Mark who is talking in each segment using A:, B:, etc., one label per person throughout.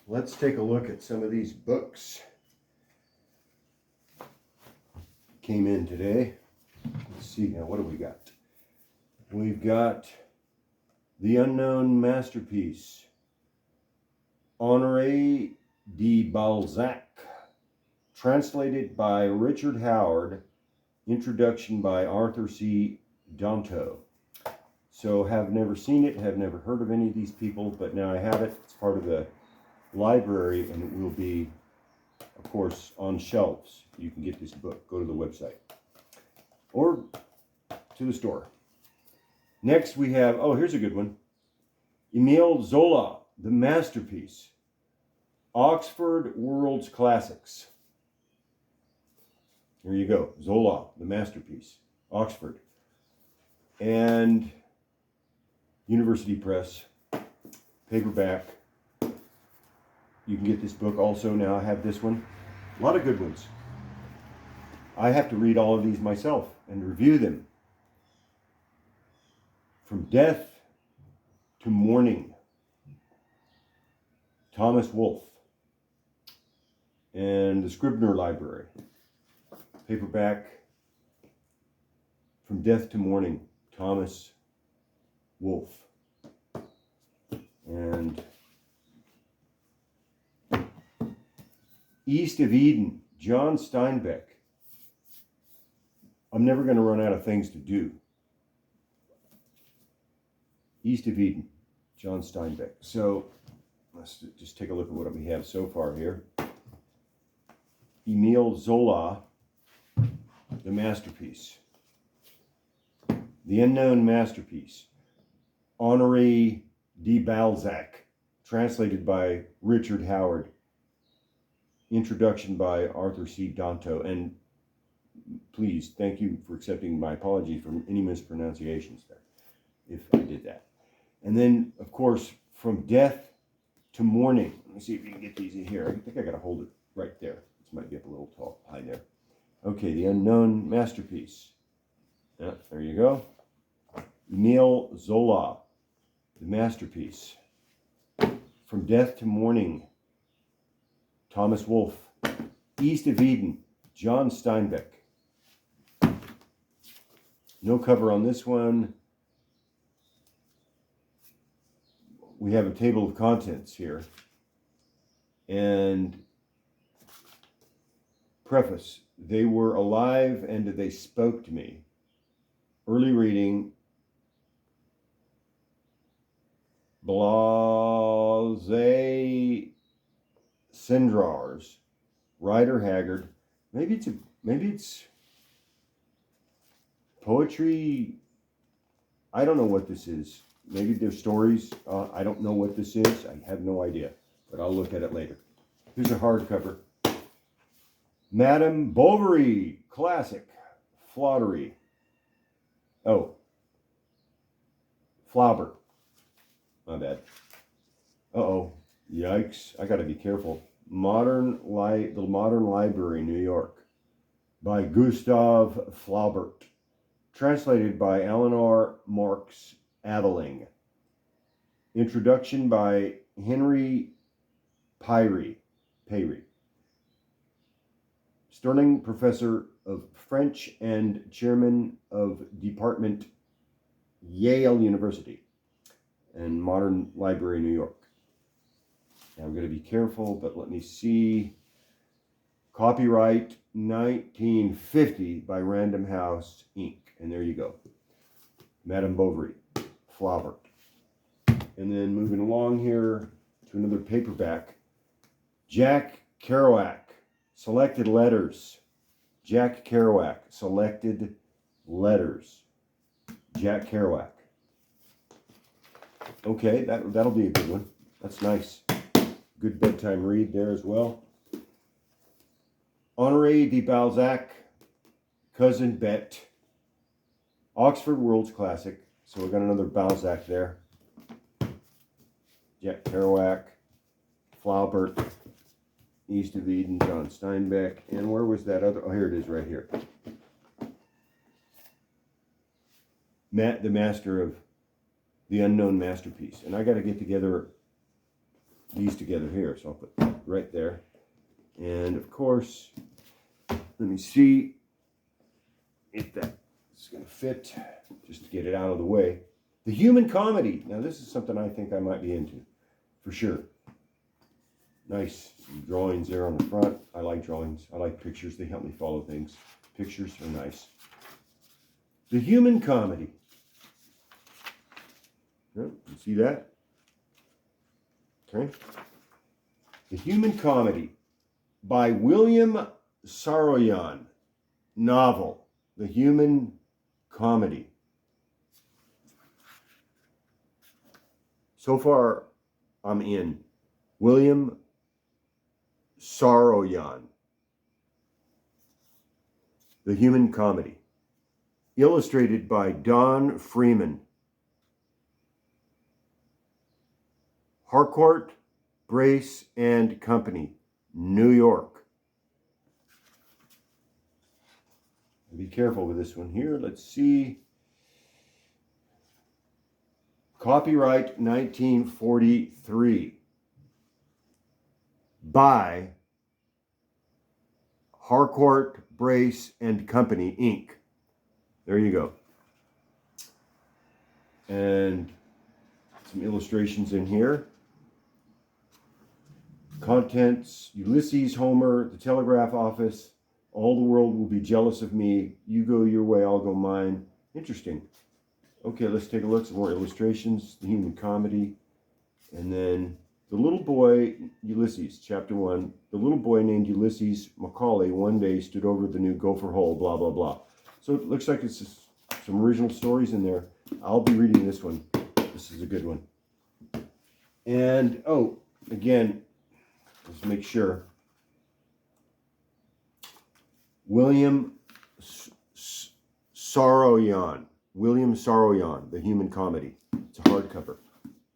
A: let's take a look at some of these books. Came in today. Let's see now, what do we got? We've got The Unknown Masterpiece, Honoré de Balzac, translated by Richard Howard, introduction by Arthur C. Danto. So have never seen it, have never heard of any of these people, but now I have it. It's part of the library, and it will be, of course, on shelves. You can get this book. Go to the website or to the store. Next we have, oh, here's a good one. Émile Zola, The Masterpiece, Oxford World's Classics. There you go. Zola, The Masterpiece, Oxford. And University Press, paperback. You can get this book also now. I have this one. A lot of good ones. I have to read all of these myself and review them. From Death to Mourning, Thomas Wolfe. And the Scribner Library, paperback. From Death to Mourning, Thomas Wolfe. And East of Eden, John Steinbeck. I'm never going to run out of things to do. East of Eden, John Steinbeck. So let's just take a look at what we have so far here. Émile Zola, The Masterpiece. The Unknown Masterpiece, Honoré de Balzac, translated by Richard Howard, introduction by Arthur C. Danto. And please, thank you for accepting my apology for any mispronunciations there, if I did that. And then, of course, From Death to Mourning. Let me see if you can get these in here. I think I got to hold it right there. This might be up a little tall, high there. Okay, The Unknown Masterpiece. Yeah, there you go. Émile Zola, The Masterpiece. From Death to Mourning, Thomas Wolfe. East of Eden, John Steinbeck. No cover on this one. We have a table of contents here. And preface, they were alive and they spoke to me. Early reading, Blase Cindrars, Rider Haggard. Maybe it's poetry. I don't know what this is. Maybe they're stories. I don't know what this is. I have no idea, but I'll look at it later. Here's a hardcover. Madame Bovary, classic, Flaudery. Oh, Flaubert. My bad. Uh-oh. Yikes. I got to be careful. The Modern Library, New York, by Gustave Flaubert. Translated by Eleanor Marks Aveling. Introduction by Henry Payre. Sterling Professor of French and Chairman of Department, Yale University, and Modern Library, New York. Now I'm going to be careful, but let me see. Copyright 1950 by Random House, Inc. And there you go. Madame Bovary, Flaubert. And then moving along here to another paperback. Jack Kerouac, Selected Letters. Jack Kerouac, Selected Letters. Jack Kerouac. Okay, that'll be a good one. That's nice. Good bedtime read there as well. Honoré de Balzac, Cousin Bet. Oxford World's Classic. So we got another Balzac there. Jack Kerouac, Flaubert, East of Eden, John Steinbeck. And where was that other? Oh, here it is right here. The master of The Unknown Masterpiece. And I got to get together these together here. So I'll put that right there. And of course, let me see if that's going to fit, just to get it out of the way. The Human Comedy. Now this is something I think I might be into, for sure. Nice drawings there on the front. I like drawings. I like pictures. They help me follow things. Pictures are nice. The Human Comedy. Yep, you see that? Okay. The Human Comedy by William Saroyan. Novel. The Human Comedy. So far, I'm in. William Saroyan. The Human Comedy. Illustrated by Don Freeman. Harcourt, Brace and Company, New York. Be careful with this one here. Let's see. Copyright 1943 by Harcourt, Brace and Company, Inc. There you go. And some illustrations in here. Contents: Ulysses, Homer, the telegraph office, all the world will be jealous of me, you go your way, I'll go mine. Interesting. Okay, let's take a look. Some more illustrations. The Human Comedy. And then the little boy, Ulysses, chapter 1. The little boy named Ulysses Macaulay one day stood over the new gopher hole, blah, blah, blah. So it looks like it's some original stories in there. I'll be reading this one. This is a good one. And, oh, again, let's make sure. William Saroyan. William Saroyan, The Human Comedy. It's a hardcover.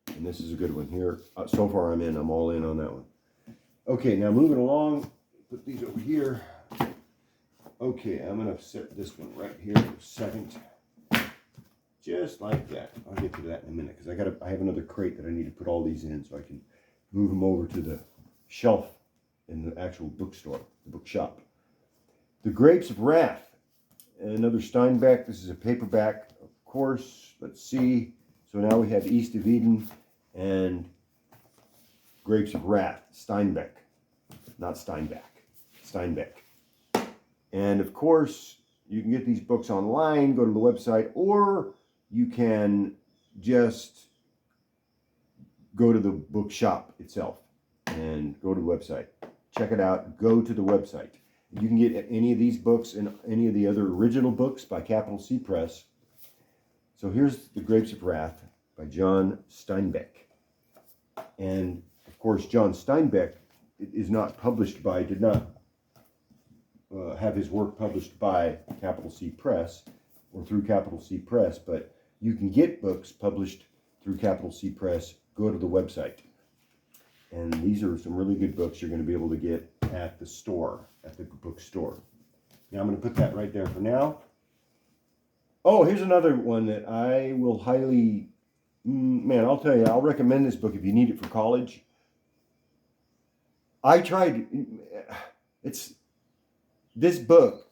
A: And this is a good one here. So far I'm in. I'm all in on that one. Okay, now moving along. Put these over here. Okay, I'm going to set this one right here for a second. Just like that. I'll get to that in a minute because I have another crate that I need to put all these in so I can move them over to the shelf in the actual bookstore, the bookshop. The Grapes of Wrath. Another Steinbeck. This is a paperback, of course. Let's see. So now we have East of Eden and Grapes of Wrath. Steinbeck. Not Steinbeck. Steinbeck. And of course, you can get these books online. Go to the website, or you can just go to the bookshop itself and go to the website. Check it out. Go to the website. You can get any of these books and any of the other original books by Capital C Press. So here's The Grapes of Wrath by John Steinbeck. And of course, John Steinbeck is not published by, did not have his work published by Capital C Press or through Capital C Press, but you can get books published through Capital C Press. Go to the website. And these are some really good books you're going to be able to get at the store, at the bookstore. Now I'm going to put that right there for now. Oh, here's another one that I will highly, man, I'll tell you, I'll recommend this book if you need it for college. I tried, it's, this book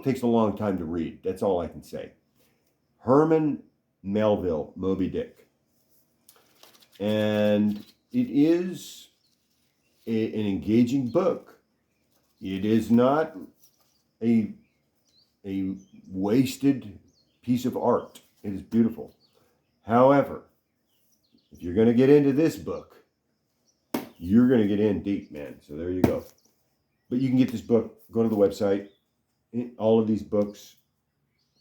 A: takes a long time to read. That's all I can say. Herman Melville, Moby Dick. And it is an engaging book. It is not a wasted piece of art. It is beautiful. However, if you're going to get into this book, you're going to get in deep, man. So there you go. But you can get this book. Go to the website. All of these books,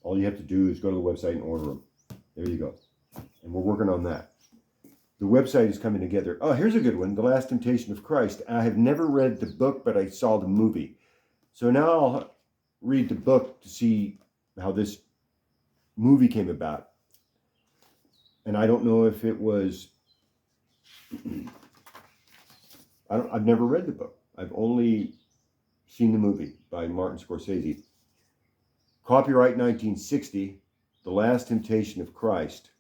A: all you have to do is go to the website and order them. There you go. And we're working on that. The website is coming together. Oh, here's a good one. The Last Temptation of Christ. I have never read the book, but I saw the movie. So now I'll read the book to see how this movie came about. And I don't know if it was... I've never read the book. I've only seen the movie by Martin Scorsese. Copyright 1960, The Last Temptation of Christ.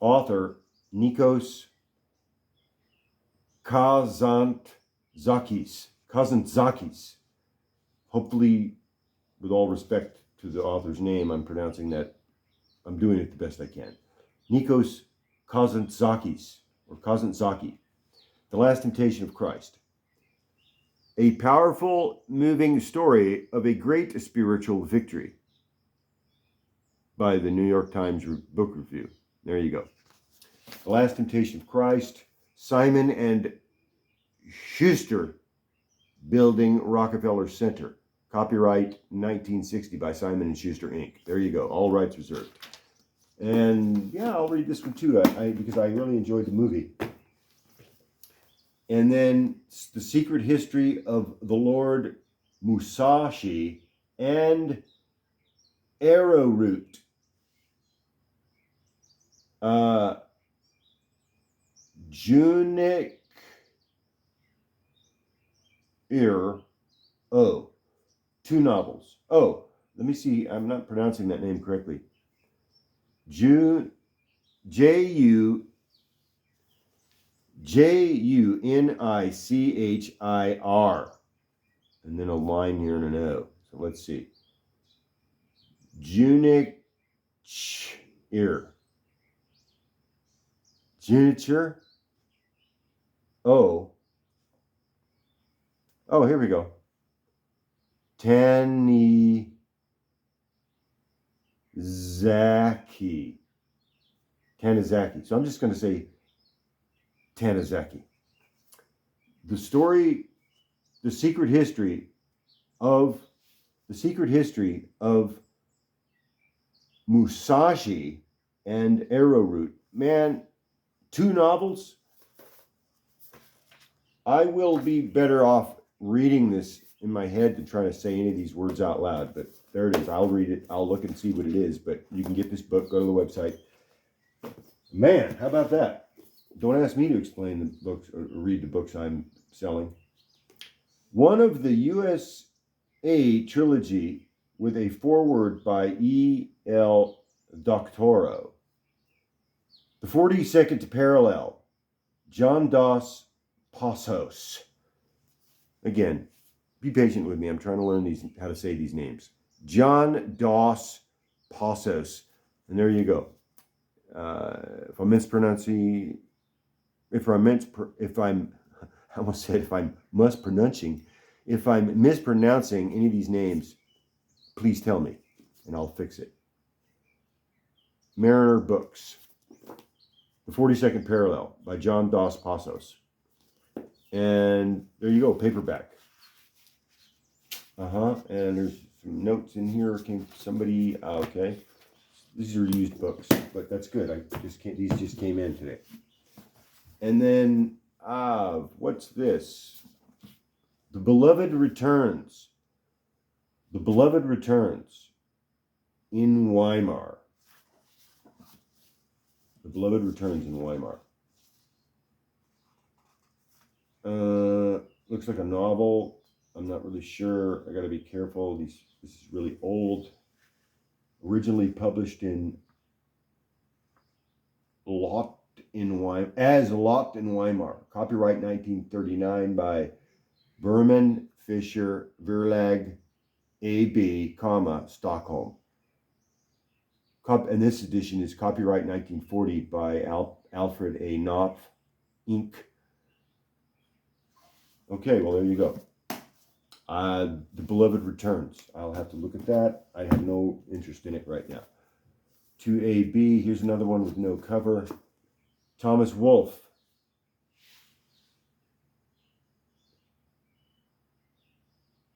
A: author Nikos Kazantzakis. Hopefully, with all respect to the author's name, I'm pronouncing that, I'm doing it the best I can. Nikos Kazantzakis, or Kazantzaki, The Last Temptation of Christ. A powerful, moving story of a great spiritual victory, by the New York Times Book Review. There you go. The Last Temptation of Christ, Simon and Schuster Building Rockefeller Center. Copyright 1960 by Simon & Schuster, Inc. There you go. All rights reserved. And yeah, I'll read this one too, because I really enjoyed the movie. And then The Secret History of the Lord Musashi and Arrowroot. Junic O. 2 novels. Oh, let me see. I'm not pronouncing that name correctly. Junichir. And then a line here and an O. So let's see. Junichir. Junichir. Oh, here we go. Tanizaki. So I'm just going to say Tanizaki. The secret history of Musashi and Arrowroot. Man, 2 novels. I will be better off reading this in my head than trying to say any of these words out loud, but there it is. I'll read it. I'll look and see what it is, but you can get this book. Go to the website. Man, how about that? Don't ask me to explain the books or read the books I'm selling. One of the USA trilogy with a foreword by E.L. Doctorow. The 42nd Parallel, John Dos Passos. Again, be patient with me. I'm trying to learn how to say these names. John Dos Passos. And there you go. If I'm mispronouncing any of these names, please tell me and I'll fix it. Mariner Books. The 42nd Parallel by John Dos Passos. And there you go, paperback. And there's some notes in here. Okay. These are used books, but that's good. These just came in today. And then, what's this? The Beloved Returns. The Beloved Returns in Weimar. The Beloved Returns in Weimar. Looks like a novel. I'm not really sure. I got to be careful. This is really old. Originally published in Locked in Weimar. Copyright 1939 by Berman Fischer Verlag AB, Stockholm. And this edition is copyright 1940 by Alfred A. Knopf, Inc. Okay, well, there you go. The Beloved Returns. I'll have to look at that. I have no interest in it right now. 2AB. Here's another one with no cover. Thomas Wolfe.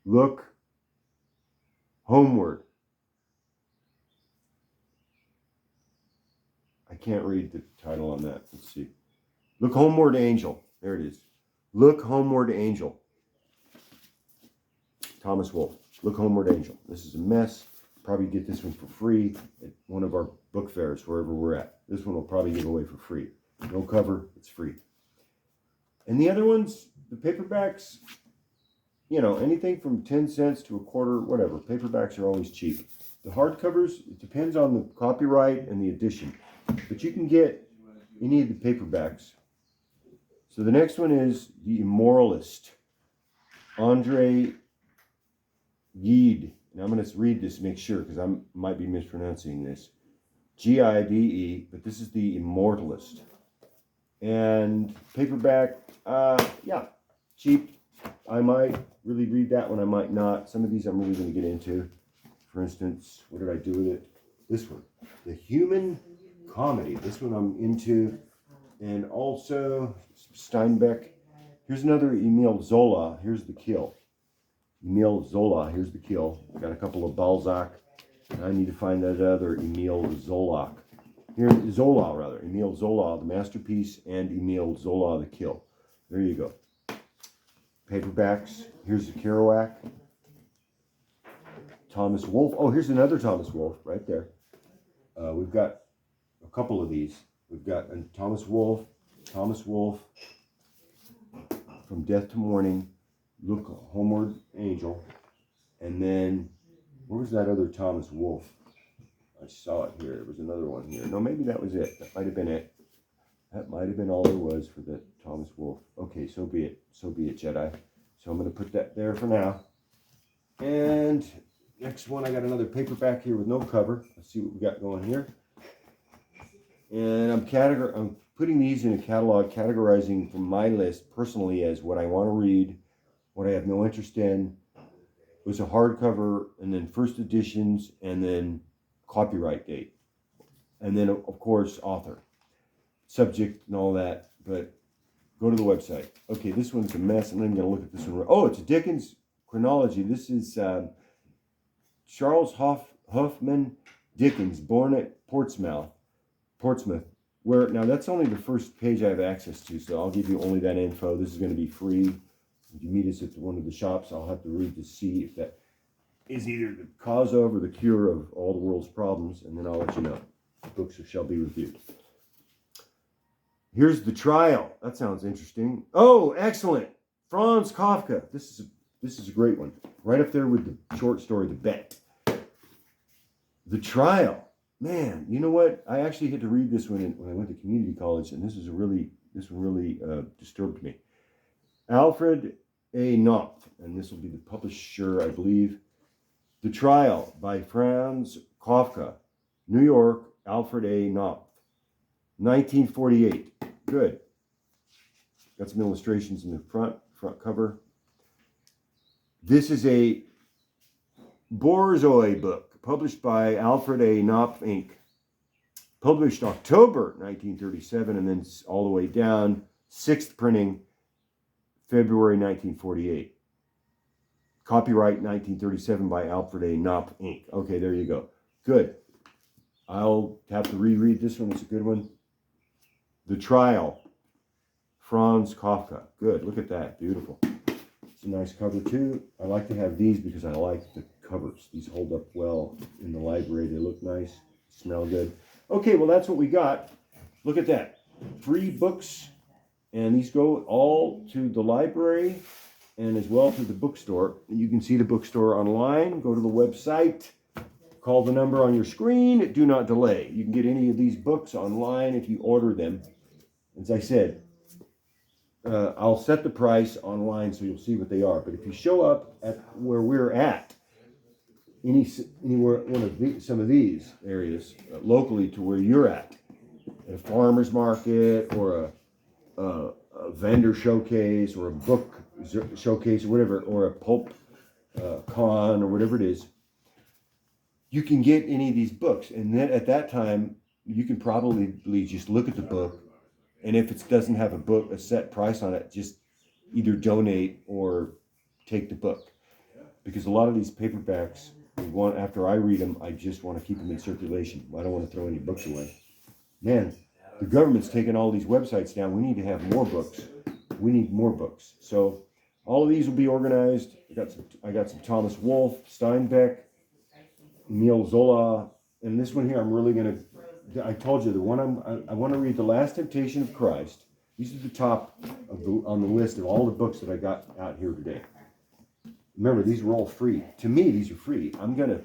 A: Look Homeward. I can't read the title on that. Let's see. Look Homeward, Angel. There it is. Look Homeward, Angel. Thomas Wolfe. Look Homeward, Angel. This is a mess. Probably get this one for free at one of our book fairs, wherever we're at. This one will probably give away for free. No cover. It's free. And the other ones, the paperbacks, anything from 10 cents to a quarter, whatever. Paperbacks are always cheap. The hardcovers, it depends on the copyright and the edition. But you can get any of the paperbacks. So the next one is The Immoralist, D.O.G.E. And I'm going to read this to make sure because I might be mispronouncing this. G-I-D-E, but this is The Immortalist. And paperback, yeah, cheap. I might really read that one, I might not. Some of these I'm really going to get into. For instance, what did I do with it? This one, The Human Comedy. This one I'm into. And also Steinbeck. Here's another Emile Zola. Here's The Kill. Emile Zola. Here's The Kill. Got a couple of Balzac. I need to find that other Emile Zola. Here, Zola rather. Emile Zola, The Masterpiece, and Emile Zola, The Kill. There you go. Paperbacks. Here's The Kerouac. Thomas Wolfe. Oh, here's another Thomas Wolfe right there. We've got a couple of these. We've got Thomas Wolfe, From Death to Morning, Look Homeward Angel, and then, where was that other Thomas Wolfe? I saw it here. There was another one here. No, maybe that was it. That might have been it. That might have been all there was for the Thomas Wolfe. Okay, so be it. So be it, Jedi. So I'm going to put that there for now. And next one, I got another paperback here with no cover. Let's see what we got going here. And I'm putting these in a catalog, categorizing from my list personally as what I want to read, what I have no interest in. It was a hardcover, and then first editions, and then copyright date. And then, of course, author, subject, and all that. But go to the website. Okay, this one's a mess. I'm not even going to look at this one. Oh, it's a Dickens chronology. This is Charles Huffman Dickens, born at Portsmouth, where, now that's only the first page I have access to, so I'll give you only that info. This is going to be free. If you meet us at one of the shops, I'll have to read to see if that is either the cause of or the cure of all the world's problems, and then I'll let you know. The books shall be reviewed. Here's The Trial. That sounds interesting. Oh, excellent. Franz Kafka. This is a great one. Right up there with the short story, The Bet. The Trial. Man, you know what? I actually had to read this one when I went to community college, and this one really disturbed me. Alfred A. Knopf, and this will be the publisher, I believe. The Trial by Franz Kafka, New York, Alfred A. Knopf, 1948. Good. Got some illustrations in the front cover. This is a Borzoi book, published by Alfred A. Knopf, Inc. Published October 1937, and then all the way down, 6th printing, February 1948. Copyright 1937 by Alfred A. Knopf, Inc. Okay, there you go. Good. I'll have to reread this one. It's a good one. The Trial, Franz Kafka. Good. Look at that. Beautiful. It's a nice cover, too. I like to have these because I like the covers. These hold up well in the library. They look nice, smell good. Okay, well, that's what we got. Look at that. 3 books, and these go all to the library and as well to the bookstore. You can see the bookstore online. Go to the website. Call the number on your screen. Do not delay. You can get any of these books online if you order them. As I said, I'll set the price online so you'll see what they are. But if you show up at where we're at, anywhere some of these areas locally to where you're at a farmer's market or a vendor showcase or a book showcase or whatever, or a pulp con or whatever it is, you can get any of these books, and then at that time you can probably just look at the book, and if it doesn't have a set price on it, just either donate or take the book, because a lot of these paperbacks, after I read them, I just want to keep them in circulation. I don't want to throw any books away. Man, the government's taking all these websites down. We need to have more books. We need more books. So all of these will be organized. I got some Thomas Wolfe, Steinbeck, Emile Zola, and this one here I'm really going to, I told you, the one I want to read, The Last Temptation of Christ. These are the top on the list of all the books that I got out here today. Remember, these were all free. To me, these are free. I'm going to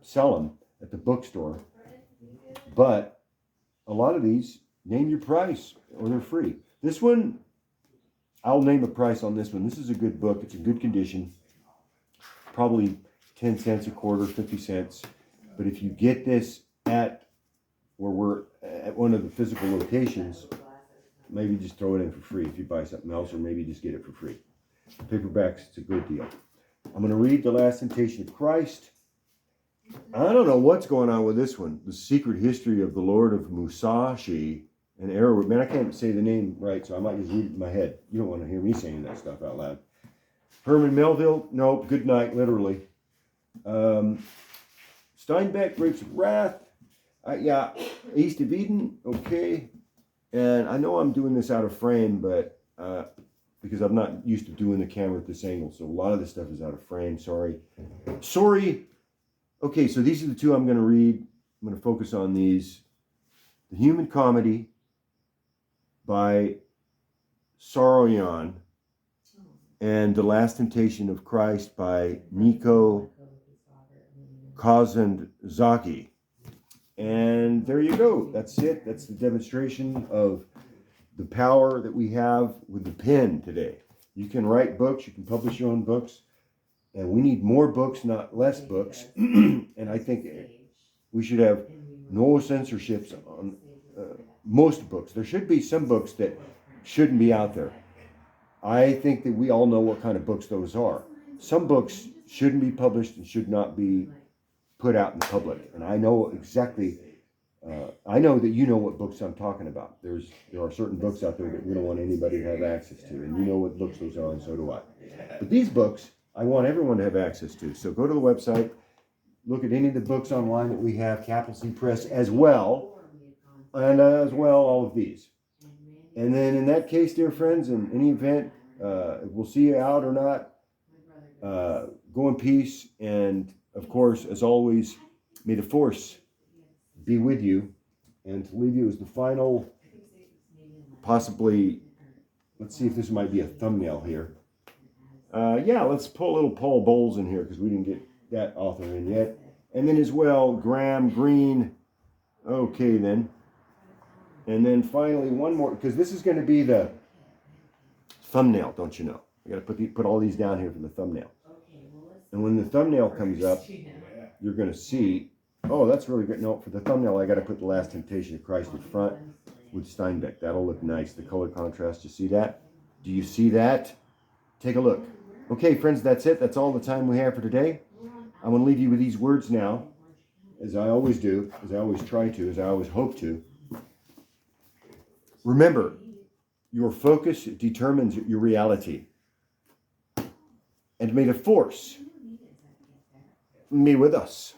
A: sell them at the bookstore. But a lot of these name your price, or they're free. This one, I'll name a price on this one. This is a good book. It's in good condition. Probably 10 cents a quarter, 50 cents. But if you get this at where we're at one of the physical locations, maybe just throw it in for free if you buy something else, or maybe just get it for free. Paperbacks, it's a good deal. I'm going to read The Last Temptation of Christ. I don't know what's going on with this one. The Secret History of the Lord of Musashi and Arrowwood. Man, I can't say the name right, so I might just read it in my head. You don't want to hear me saying that stuff out loud. Herman Melville, nope, good night, literally. Steinbeck, Grapes of Wrath. Yeah, East of Eden, okay. And I know I'm doing this out of frame, but because I'm not used to doing the camera at this angle, so a lot of this stuff is out of frame, sorry. Okay, so these are the two I'm going to read. I'm going to focus on these. The Human Comedy by Saroyan, and The Last Temptation of Christ by Nico Kazantzaki. And there you go. That's it. That's the demonstration of the power that we have with the pen today. You can write books. You can publish your own books. And we need more books, not less books. And I think we should have no censorships on most books. There should be some books that shouldn't be out there. I think that we all know what kind of books those are. Some books shouldn't be published and should not be put out in public. And I know exactly, I know that you know what books I'm talking about. There are certain books out there that we don't want anybody to have access to. And you know what books those are, and so do I. But these books, I want everyone to have access to. So go to the website, look at any of the books online that we have, Capital C Press as well, and as well all of these. And then in that case, dear friends, in any event, we'll see you out or not. Go in peace, and of course, as always, may the force be with you. And to leave you as the final, possibly, let's see if this might be a thumbnail here. Yeah, let's put a little Paul Bowles in here because we didn't get that author in yet. And then as well, Graham Greene. Okay, then. And then finally, one more, because this is going to be the thumbnail, don't you know? I got to put all these down here for the thumbnail. And when the thumbnail comes up, you're going to see, oh, that's really good. No, for the thumbnail, I got to put The Last Temptation of Christ in front with Steinbeck. That'll look nice. The color contrast, you see that? Do you see that? Take a look. Okay, friends, that's it. That's all the time we have for today. I'm going to leave you with these words now, as I always do, as I always try to, as I always hope to. Remember, your focus determines your reality. And may the force be with us.